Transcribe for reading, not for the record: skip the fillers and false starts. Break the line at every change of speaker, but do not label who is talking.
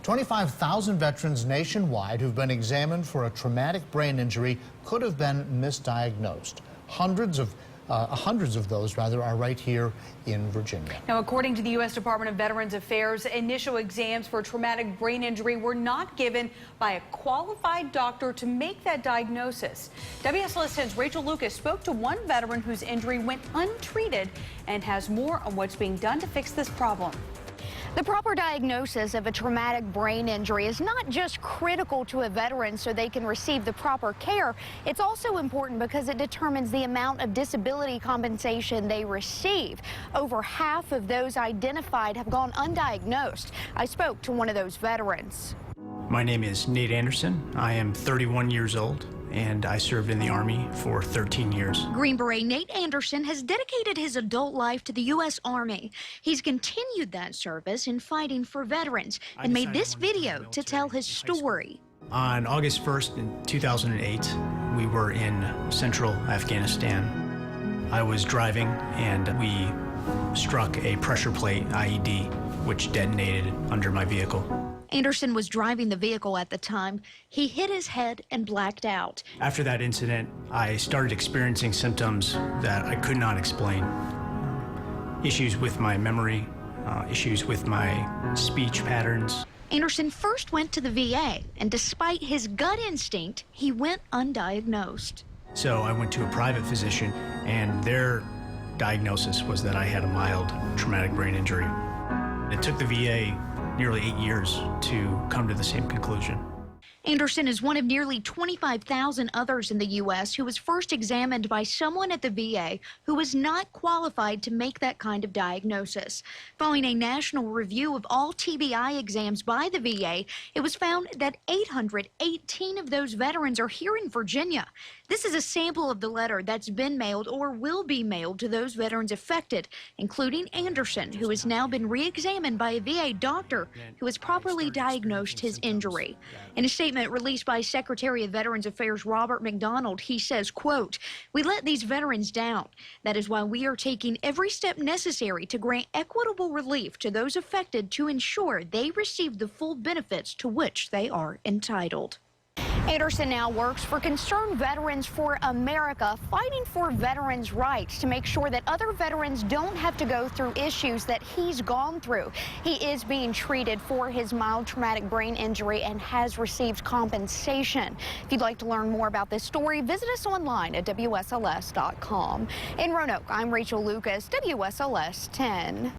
25,000 veterans nationwide who've been examined for a traumatic brain injury could have been misdiagnosed. Hundreds of those are right here in Virginia.
Now, according to the U.S. Department of Veterans Affairs, initial exams for traumatic brain injury were not given by a qualified doctor to make that diagnosis. WSLS 10's Rachel Lucas spoke to one veteran whose injury went untreated and has more on what's being done to fix this problem.
The proper diagnosis of a traumatic brain injury is not just critical to a veteran so they can receive the proper care. It's also important because it determines the amount of disability compensation they receive. Over half of those identified have gone undiagnosed. I spoke to one of those veterans.
My name is Nate Anderson. I am 31 years old, and I served in the Army for 13 years.
Green Beret Nate Anderson has dedicated his adult life to the U.S. Army. He's continued that service in fighting for veterans and made this video to tell his story.
On August 1st in 2008, we were in central Afghanistan. I was driving and we struck a pressure plate IED, which detonated under my vehicle.
Anderson was driving the vehicle at the time. He hit his head and blacked out.
After that incident, I started experiencing symptoms that I could not explain. Issues with my memory, issues with my speech patterns.
Anderson first went to the VA, and despite his gut instinct, he went undiagnosed.
So I went to a private physician, and their diagnosis was that I had a mild traumatic brain injury. It took the VA nearly 8 years to come to the same conclusion.
Anderson is one of nearly 25,000 others in the U.S. who was first examined by someone at the VA who was not qualified to make that kind of diagnosis. Following a national review of all TBI exams by the VA, it was found that 818 of those veterans are here in Virginia. This is a sample of the letter that's been mailed or will be mailed to those veterans affected, including Anderson, who has now been re-examined by a VA doctor who has properly diagnosed his injury. In a statement released by Secretary of Veterans Affairs Robert McDonald, he says, quote, "We let these veterans down. That is why we are taking every step necessary to grant equitable relief to those affected to ensure they receive the full benefits to which they are entitled." Anderson now works for Concerned Veterans for America, fighting for veterans' rights to make sure that other veterans don't have to go through issues that he's gone through. He is being treated for his mild traumatic brain injury and has received compensation. If you'd like to learn more about this story, visit us online at WSLS.com. In Roanoke, I'm Rachel Lucas, WSLS 10.